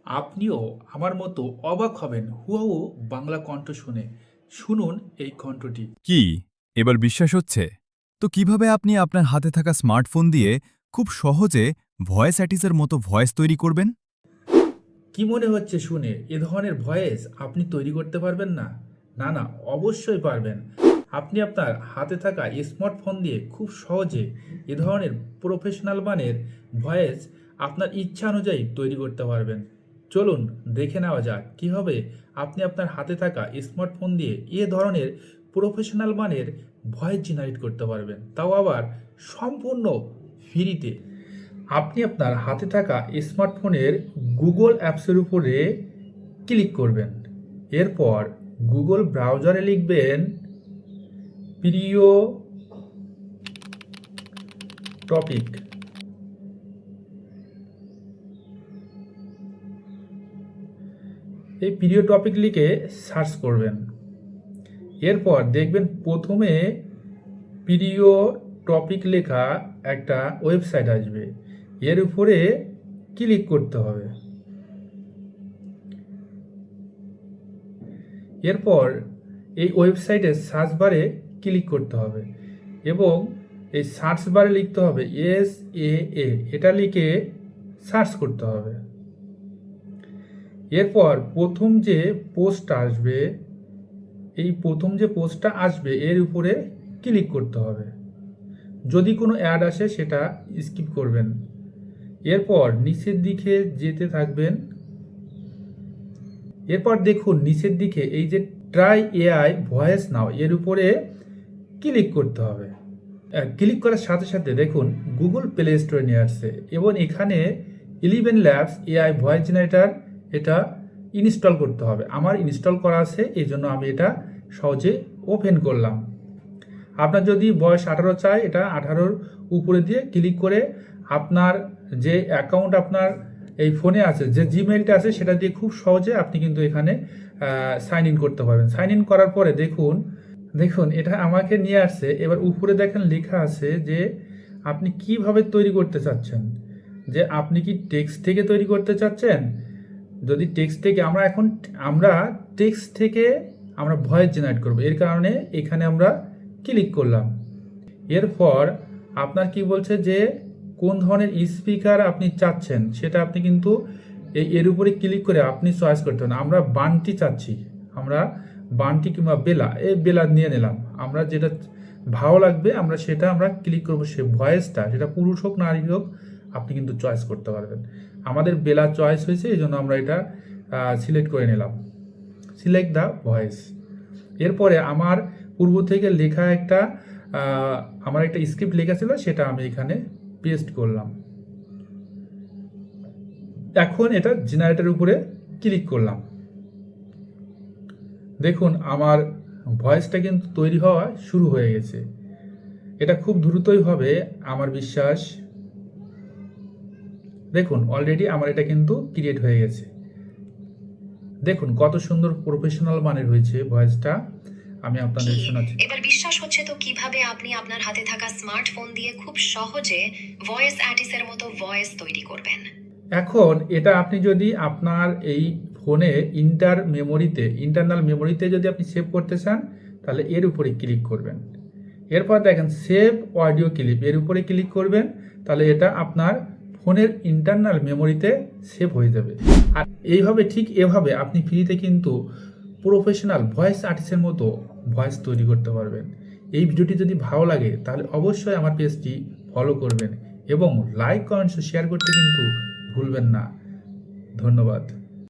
আপনিও আমার মতো অবাক হবেন হুবহু বাংলা কণ্ঠ শুনে। শুনুন এই কণ্ঠটি। কি এবার বিশ্বাস হচ্ছে? তো কিভাবে আপনি আপনার হাতে থাকা স্মার্টফোন দিয়ে খুব সহজে ভয়েস অ্যাটিসের মতো ভয়েস তৈরি করবেন? কি মনে হচ্ছে শুনে এ ধরনের ভয়েস আপনি তৈরি করতে পারবেন না? না, না, অবশ্যই পারবেন। আপনি আপনার হাতে থাকা স্মার্টফোন দিয়ে খুব সহজে এ ধরনের প্রফেশনাল মানের ভয়েস আপনার ইচ্ছা অনুযায়ী তৈরি করতে পারবেন। চলুন দেখে নেওয়া যাক কীভাবে আপনি আপনার হাতে থাকা স্মার্টফোন দিয়ে এ ধরনের প্রফেশনাল মানের ভয়েস জেনারেট করতে পারবেন, তাও আবার সম্পূর্ণ ফ্রিতে। আপনি আপনার হাতে থাকা স্মার্টফোনের গুগল অ্যাপসের উপরে ক্লিক করবেন। এরপর গুগল ব্রাউজারে লিখবেন প্রিয় টপিক। এই প্রিয় টপিক লিখে সার্চ করবেন। এরপর দেখবেন প্রথমে প্রিয় টপিক লেখা একটা ওয়েবসাইট আসবে, এর উপরে ক্লিক করতে হবে। এরপর এই ওয়েবসাইটের সার্চ বারে ক্লিক করতে হবে এবং এই সার্চ বারে লিখতে হবে SAA, এটা লিখে সার্চ করতে হবে। এরপর প্রথম যে পোস্টটা আসবে, এই প্রথম যে পোস্টটা আসবে এর উপরে ক্লিক করতে হবে। যদি কোনো অ্যাড আসে সেটা স্কিপ করবেন। এরপর নিচের দিকে যেতে থাকবেন। এরপর দেখুন নিচের দিকে এই যে ট্রাই AI ভয়েস নাও, এর উপরে ক্লিক করতে হবে। ক্লিক করার সাথে সাথে দেখুন গুগল প্লে স্টোরে নিয়ে আসছে এবং এখানে 11 ল্যাবস AI ভয়েস জেনারেটর এটা ইনস্টল করতে হবে। আমার ইনস্টল করা আছে, এই জন্য আমি এটা সহজে ওপেন করলাম। আপনার যদি বয়স 18 চায়, এটা 18-র উপরে দিয়ে ক্লিক করে আপনার যে অ্যাকাউন্ট আপনার এই ফোনে আছে, যে জিমেইলটা আছে, সেটা দিয়ে খুব সহজে আপনি কিন্তু এখানে সাইন ইন করতে পারবেন। সাইন ইন করার পরে দেখুন এটা আমাকে নিয়ে আসছে। এবার উপরে দেখেন লেখা আছে যে আপনি কিভাবে তৈরি করতে চাচ্ছেন, যে আপনি কি টেক্সট থেকে তৈরি করতে চাচ্ছেন। যদি টেক্সট থেকে আমরা টেক্সট থেকে আমরা ভয়েস জেনারেট করব, এর কারণে এখানে আমরা ক্লিক করলাম। এরপর আপনার কি বলছে যে কোন ধরনের স্পিকার আপনি চাচ্ছেন, সেটা আপনি কিন্তু এর উপরে ক্লিক করে আপনি চয়েস করতে পারেন। আমরা বান্টি চাচ্ছি, আমরা বান্টি কিংবা বেলা, এই বেলা নিয়ে নিলাম। আমরা যেটা ভালো লাগবে আমরা ক্লিক করবো। সে ভয়েসটা সেটা পুরুষ হোক নারী হোক আপনি কিন্তু চয়েস করতে পারবেন। আমাদের বেলা চয়েস হয়েছে, এই জন্য আমরা এটা সিলেক্ট করে নিলাম, সিলেক্ট দ্য ভয়েস। এরপরে আমার পূর্ব থেকে লেখা আমার একটা স্ক্রিপ্ট লেখা ছিল, সেটা আমি এখানে পেস্ট করলাম। এখন এটা জেনারেটরের উপরে ক্লিক করলাম। দেখুন আমার ভয়েসটা কিন্তু তৈরি হওয়া শুরু হয়ে গেছে। এটা খুব দ্রুতই হবে আমার বিশ্বাস। দেখুন অলরেডি আমার এটা কিন্তু ক্রিয়েট হয়ে গেছে। দেখুন কত সুন্দর প্রফেশনাল মানের হয়েছে ভয়েসটা। আমি আপনাদের শোনাচ্ছি। এবার বিশ্বাস হচ্ছে তো কিভাবে আপনি আপনার হাতে থাকা স্মার্টফোন দিয়ে খুব সহজে ভয়েস আর্টিস্টের মতো ভয়েস তৈরি করবেন। এখন এটা আপনি যদি আপনার এই ফোনে ইন্টারনাল মেমোরিতে যদি আপনি সেভ করতে চান, তাহলে এর উপরে ক্লিক করবেন। এরপর দেখেন সেভ অডিও ক্লিপ, এর উপরে ক্লিক করবেন, তাহলে এটা আপনার ফোনের ইন্টারনাল মেমোরিতে সেভ হয়ে যাবে। আর ঠিক এভাবে আপনি ফ্রিতে কিন্তু প্রফেশনাল ভয়েস আর্টিস্টের মতো ভয়েস তৈরি করতে পারবেন। এই ভিডিওটি যদি ভালো লাগে তাহলে অবশ্যই আমার পেজটি ফলো করবেন এবং লাইক কমেন্টস শেয়ার করতে কিন্তু ভুলবেন না। ধন্যবাদ।